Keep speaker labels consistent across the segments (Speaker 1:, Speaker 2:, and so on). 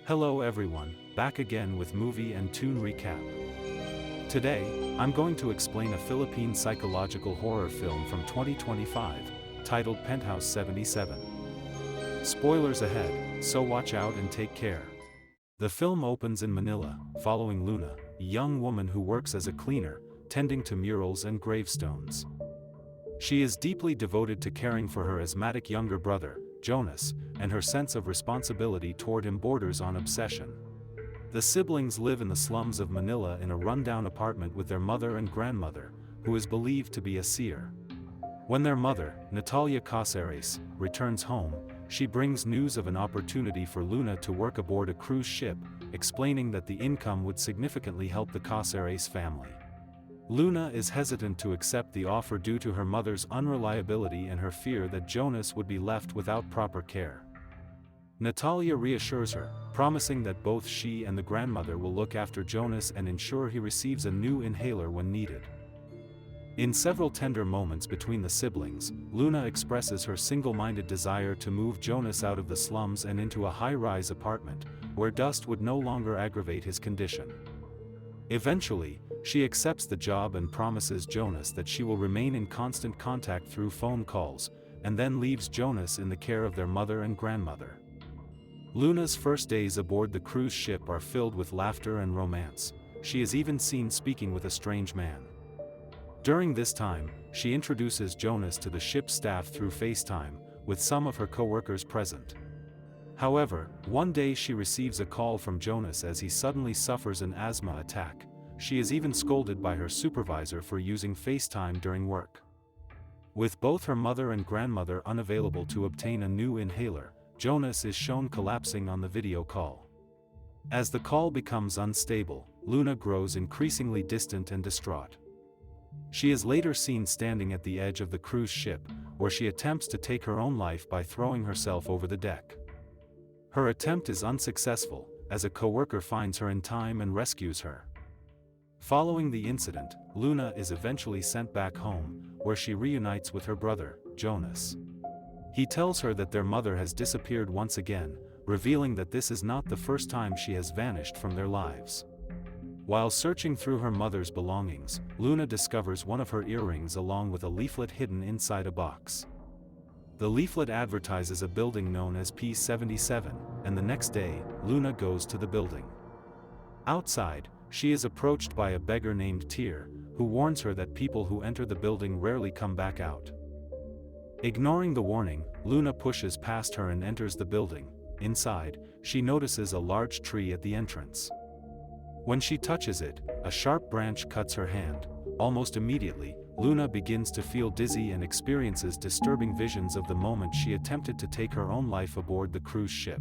Speaker 1: Hello everyone, back again with movie and tune recap. Today, I'm going to explain a Philippine psychological horror film from 2025, titled Penthouse 77. Spoilers ahead, so watch out and take care. The film opens in Manila, following Luna, a young woman who works as a cleaner, tending to murals and gravestones. She is deeply devoted to caring for her asthmatic younger brother, Jonas, and her sense of responsibility toward him borders on obsession. The siblings live in the slums of Manila in a rundown apartment with their mother and grandmother, who is believed to be a seer. When their mother, Natalia Caceres, returns home, she brings news of an opportunity for Luna to work aboard a cruise ship, explaining that the income would significantly help the Caceres family. Luna is hesitant to accept the offer due to her mother's unreliability and her fear that Jonas would be left without proper care. Natalia reassures her, promising that both she and the grandmother will look after Jonas and ensure he receives a new inhaler when needed. In several tender moments between the siblings, Luna expresses her single-minded desire to move Jonas out of the slums and into a high-rise apartment, where dust would no longer aggravate his condition. Eventually, she accepts the job and promises Jonas that she will remain in constant contact through phone calls, and then leaves Jonas in the care of their mother and grandmother. Luna's first days aboard the cruise ship are filled with laughter and romance. She is even seen speaking with a strange man. During this time, she introduces Jonas to the ship's staff through FaceTime, with some of her co-workers present. However, one day she receives a call from Jonas as he suddenly suffers an asthma attack. She is even scolded by her supervisor for using FaceTime during work. With both her mother and grandmother unavailable to obtain a new inhaler, Jonas is shown collapsing on the video call. As the call becomes unstable, Luna grows increasingly distant and distraught. She is later seen standing at the edge of the cruise ship, where she attempts to take her own life by throwing herself over the deck. Her attempt is unsuccessful, as a co-worker finds her in time and rescues her. Following the incident, Luna is eventually sent back home, where she reunites with her brother, Jonas. He tells her that their mother has disappeared once again, revealing that this is not the first time she has vanished from their lives. While searching through her mother's belongings, Luna discovers one of her earrings along with a leaflet hidden inside a box. The leaflet advertises a building known as P77, and the next day, Luna goes to the building. Outside, she is approached by a beggar named Tyr, who warns her that people who enter the building rarely come back out. Ignoring the warning, Luna pushes past her and enters the building. Inside, she notices a large tree at the entrance. When she touches it, a sharp branch cuts her hand. Almost immediately, Luna begins to feel dizzy and experiences disturbing visions of the moment she attempted to take her own life aboard the cruise ship.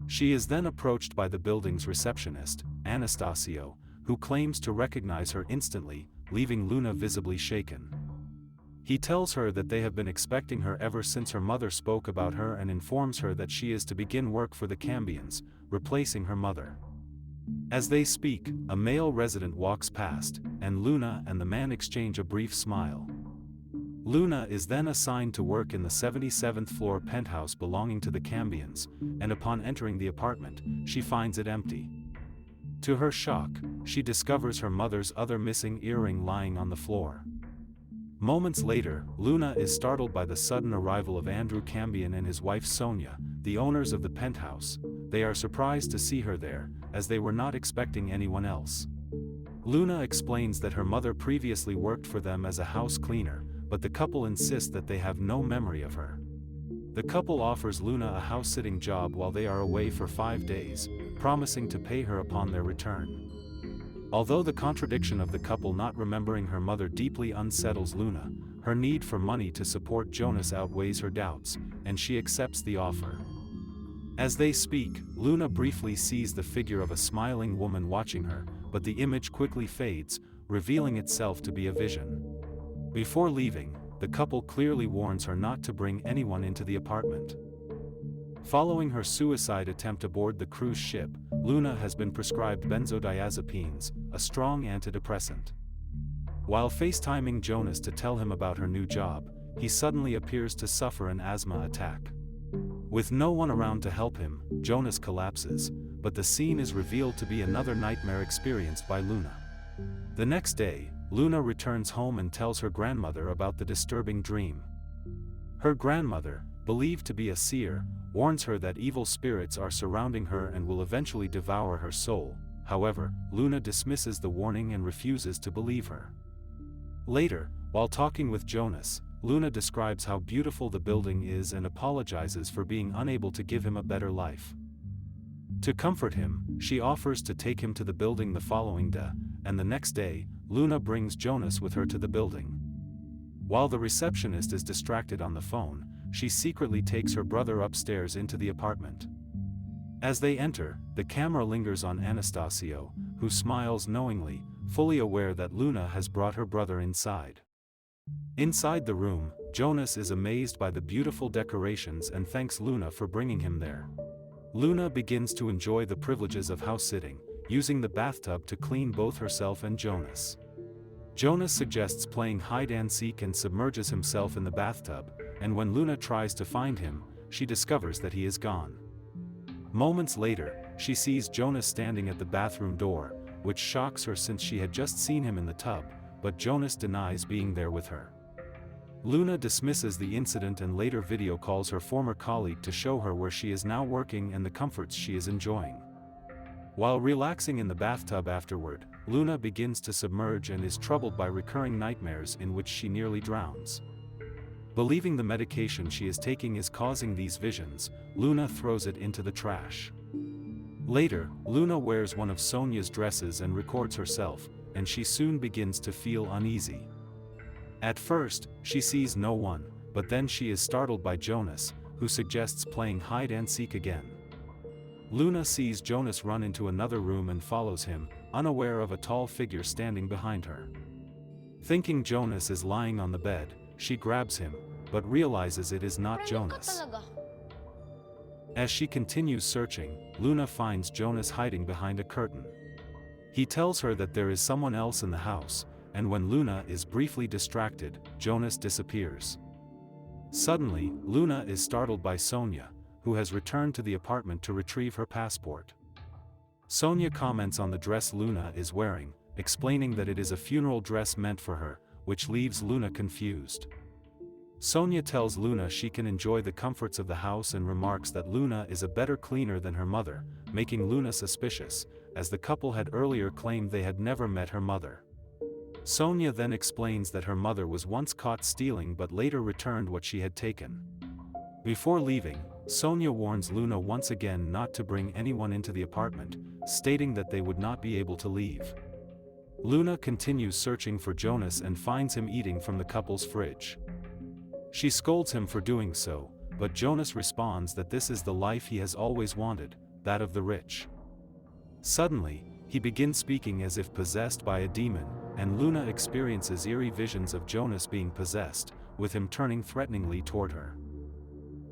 Speaker 1: She is then approached by the building's receptionist, Anastasio, who claims to recognize her instantly, leaving Luna visibly shaken. He tells her that they have been expecting her ever since her mother spoke about her and informs her that she is to begin work for the Cambians, replacing her mother. As they speak, a male resident walks past, and Luna and the man exchange a brief smile. Luna is then assigned to work in the 77th floor penthouse belonging to the Cambians, and upon entering the apartment, she finds it empty. To her shock, she discovers her mother's other missing earring lying on the floor. Moments later, Luna is startled by the sudden arrival of Andrew Cambian and his wife Sonia, the owners of the penthouse. They are surprised to see her there, as they were not expecting anyone else. Luna explains that her mother previously worked for them as a house cleaner, but the couple insist that they have no memory of her. The couple offers Luna a house-sitting job while they are away for 5 days, promising to pay her upon their return. Although the contradiction of the couple not remembering her mother deeply unsettles Luna, her need for money to support Jonas outweighs her doubts, and she accepts the offer. As they speak, Luna briefly sees the figure of a smiling woman watching her, but the image quickly fades, revealing itself to be a vision. Before leaving, the couple clearly warns her not to bring anyone into the apartment. Following her suicide attempt aboard the cruise ship, Luna has been prescribed benzodiazepines, a strong antidepressant. While FaceTiming Jonas to tell him about her new job, he suddenly appears to suffer an asthma attack. With no one around to help him, Jonas collapses, but the scene is revealed to be another nightmare experienced by Luna. The next day, Luna returns home and tells her grandmother about the disturbing dream. Her grandmother, believed to be a seer, warns her that evil spirits are surrounding her and will eventually devour her soul. However, Luna dismisses the warning and refuses to believe her. Later, while talking with Jonas, Luna describes how beautiful the building is and apologizes for being unable to give him a better life. To comfort him, she offers to take him to the building the following day, and the next day, Luna brings Jonas with her to the building. While the receptionist is distracted on the phone, she secretly takes her brother upstairs into the apartment. As they enter, the camera lingers on Anastasio, who smiles knowingly, fully aware that Luna has brought her brother inside. Inside the room, Jonas is amazed by the beautiful decorations and thanks Luna for bringing him there. Luna begins to enjoy the privileges of house-sitting, using the bathtub to clean both herself and Jonas. Jonas suggests playing hide-and-seek and submerges himself in the bathtub, and when Luna tries to find him, she discovers that he is gone. Moments later, she sees Jonas standing at the bathroom door, which shocks her since she had just seen him in the tub, but Jonas denies being there with her. Luna dismisses the incident and later video calls her former colleague to show her where she is now working and the comforts she is enjoying. While relaxing in the bathtub afterward, Luna begins to submerge and is troubled by recurring nightmares in which she nearly drowns. Believing the medication she is taking is causing these visions, Luna throws it into the trash. Later, Luna wears one of Sonia's dresses and records herself, and she soon begins to feel uneasy. At first, she sees no one, but then she is startled by Jonas, who suggests playing hide-and-seek again. Luna sees Jonas run into another room and follows him, unaware of a tall figure standing behind her. Thinking Jonas is lying on the bed, she grabs him, but realizes it is not Jonas. As she continues searching, Luna finds Jonas hiding behind a curtain. He tells her that there is someone else in the house, and when Luna is briefly distracted, Jonas disappears. Suddenly, Luna is startled by Sonia, who has returned to the apartment to retrieve her passport. Sonia comments on the dress Luna is wearing, explaining that it is a funeral dress meant for her, which leaves Luna confused. Sonia tells Luna she can enjoy the comforts of the house and remarks that Luna is a better cleaner than her mother, making Luna suspicious, as the couple had earlier claimed they had never met her mother. Sonia then explains that her mother was once caught stealing but later returned what she had taken. Before leaving, Sonia warns Luna once again not to bring anyone into the apartment, stating that they would not be able to leave. Luna continues searching for Jonas and finds him eating from the couple's fridge. She scolds him for doing so, but Jonas responds that this is the life he has always wanted, that of the rich. Suddenly, he begins speaking as if possessed by a demon, and Luna experiences eerie visions of Jonas being possessed, with him turning threateningly toward her.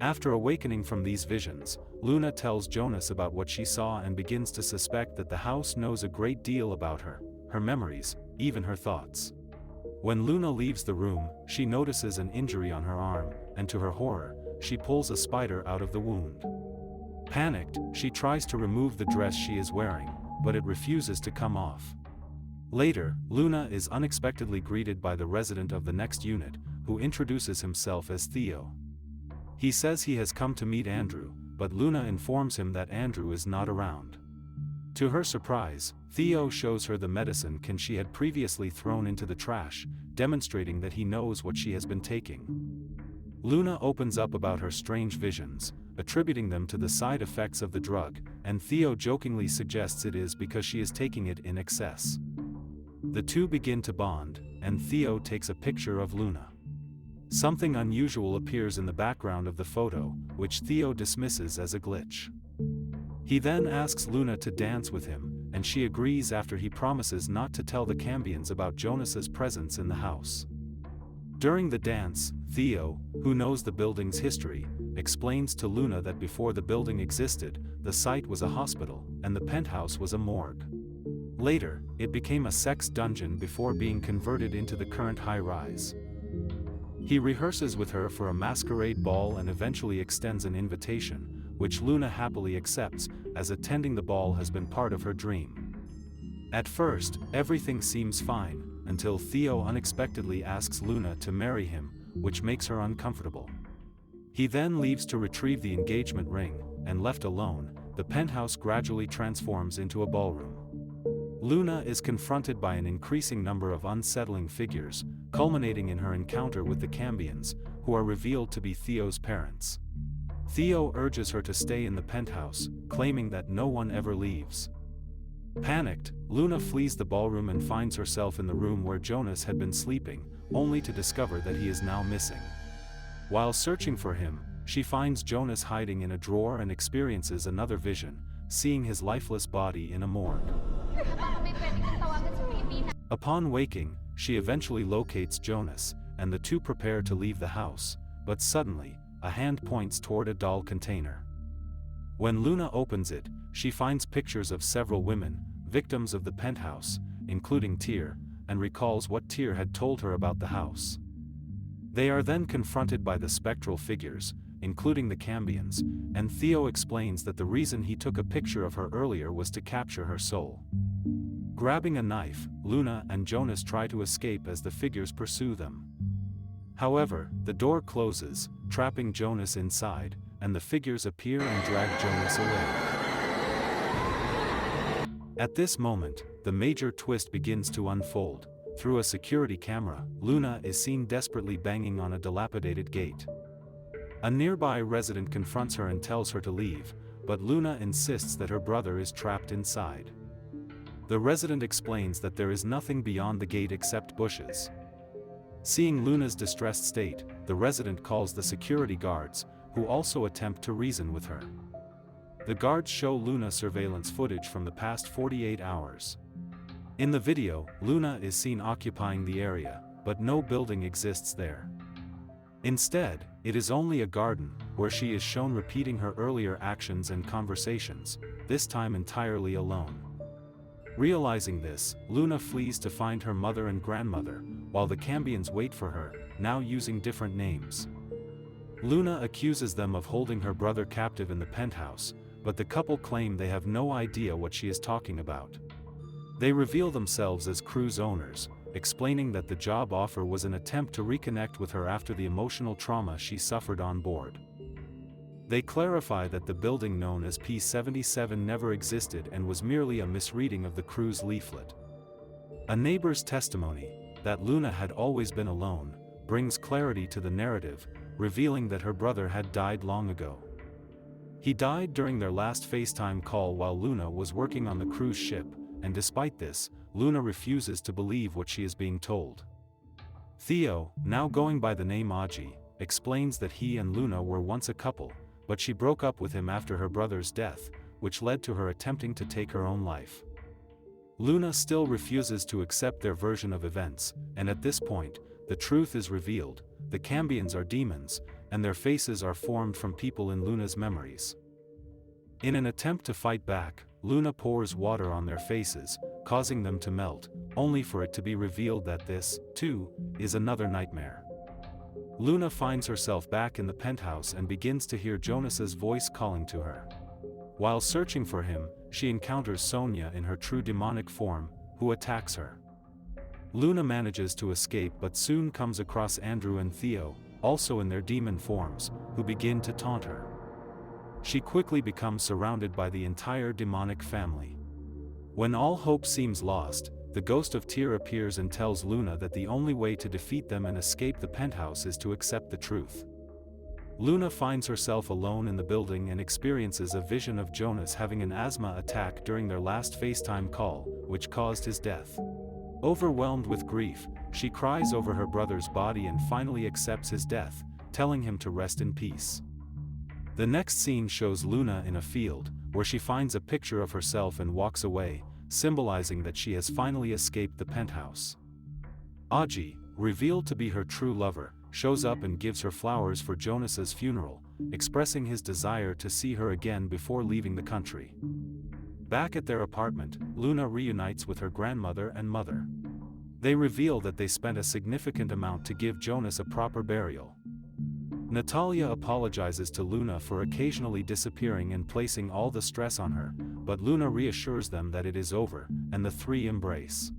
Speaker 1: After awakening from these visions, Luna tells Jonas about what she saw and begins to suspect that the house knows a great deal about her memories, even her thoughts. When Luna leaves the room, she notices an injury on her arm, and to her horror, she pulls a spider out of the wound. Panicked, she tries to remove the dress she is wearing, but it refuses to come off. Later, Luna is unexpectedly greeted by the resident of the next unit, who introduces himself as Theo. He says he has come to meet Andrew, but Luna informs him that Andrew is not around. To her surprise, Theo shows her the medicine can she had previously thrown into the trash, demonstrating that he knows what she has been taking. Luna opens up about her strange visions, attributing them to the side effects of the drug, and Theo jokingly suggests it is because she is taking it in excess. The two begin to bond, and Theo takes a picture of Luna. Something unusual appears in the background of the photo, which Theo dismisses as a glitch. He then asks Luna to dance with him, and she agrees after he promises not to tell the Cambians about Jonas's presence in the house. During the dance, Theo, who knows the building's history, explains to Luna that before the building existed, the site was a hospital, and the penthouse was a morgue. Later, it became a sex dungeon before being converted into the current high-rise. He rehearses with her for a masquerade ball and eventually extends an invitation, which Luna happily accepts, as attending the ball has been part of her dream. At first, everything seems fine, until Theo unexpectedly asks Luna to marry him, which makes her uncomfortable. He then leaves to retrieve the engagement ring, and left alone, the penthouse gradually transforms into a ballroom. Luna is confronted by an increasing number of unsettling figures, culminating in her encounter with the Cambions, who are revealed to be Theo's parents. Theo urges her to stay in the penthouse, claiming that no one ever leaves. Panicked, Luna flees the ballroom and finds herself in the room where Jonas had been sleeping, only to discover that he is now missing. While searching for him, she finds Jonas hiding in a drawer and experiences another vision, seeing his lifeless body in a morgue. Upon waking, she eventually locates Jonas, and the two prepare to leave the house, but suddenly, a hand points toward a doll container. When Luna opens it, she finds pictures of several women, victims of the penthouse, including Tyr, and recalls what Tyr had told her about the house. They are then confronted by the spectral figures, including the Cambions, and Theo explains that the reason he took a picture of her earlier was to capture her soul. Grabbing a knife, Luna and Jonas try to escape as the figures pursue them. However, the door closes, trapping Jonas inside, and the figures appear and drag Jonas away. At this moment, the major twist begins to unfold. Through a security camera, Luna is seen desperately banging on a dilapidated gate. A nearby resident confronts her and tells her to leave, but Luna insists that her brother is trapped inside. The resident explains that there is nothing beyond the gate except bushes. Seeing Luna's distressed state, the resident calls the security guards, who also attempt to reason with her. The guards show Luna surveillance footage from the past 48 hours. In the video, Luna is seen occupying the area, but no building exists there. Instead, it is only a garden, where she is shown repeating her earlier actions and conversations, this time entirely alone. Realizing this, Luna flees to find her mother and grandmother, while the Cambions wait for her, now using different names. Luna accuses them of holding her brother captive in the penthouse, but the couple claim they have no idea what she is talking about. They reveal themselves as cruise owners, explaining that the job offer was an attempt to reconnect with her after the emotional trauma she suffered on board. They clarify that the building known as P-77 never existed and was merely a misreading of the cruise leaflet. A neighbor's testimony, that Luna had always been alone, brings clarity to the narrative, revealing that her brother had died long ago. He died during their last FaceTime call while Luna was working on the cruise ship, and despite this, Luna refuses to believe what she is being told. Theo, now going by the name Aji, explains that he and Luna were once a couple, but she broke up with him after her brother's death, which led to her attempting to take her own life. Luna still refuses to accept their version of events, and at this point, the truth is revealed: the Cambions are demons, and their faces are formed from people in Luna's memories. In an attempt to fight back, Luna pours water on their faces, causing them to melt, only for it to be revealed that this, too, is another nightmare. Luna finds herself back in the penthouse and begins to hear Jonas's voice calling to her. While searching for him, she encounters Sonia in her true demonic form, who attacks her. Luna manages to escape but soon comes across Andrew and Theo, also in their demon forms, who begin to taunt her. She quickly becomes surrounded by the entire demonic family. When all hope seems lost, the ghost of Tyr appears and tells Luna that the only way to defeat them and escape the penthouse is to accept the truth. Luna finds herself alone in the building and experiences a vision of Jonas having an asthma attack during their last FaceTime call, which caused his death. Overwhelmed with grief, she cries over her brother's body and finally accepts his death, telling him to rest in peace. The next scene shows Luna in a field, where she finds a picture of herself and walks away, symbolizing that she has finally escaped the penthouse. Aji, revealed to be her true lover, shows up and gives her flowers for Jonas's funeral, expressing his desire to see her again before leaving the country. Back at their apartment, Luna reunites with her grandmother and mother. They reveal that they spent a significant amount to give Jonas a proper burial. Natalia apologizes to Luna for occasionally disappearing and placing all the stress on her, but Luna reassures them that it is over, and the three embrace.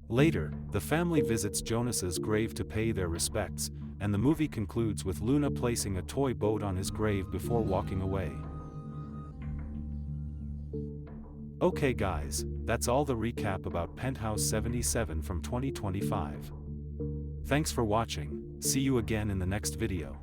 Speaker 1: Later, the family visits Jonas's grave to pay their respects, and the movie concludes with Luna placing a toy boat on his grave before walking away. Okay guys, that's all the recap about Penthouse 77 from 2025. Thanks for watching, see you again in the next video.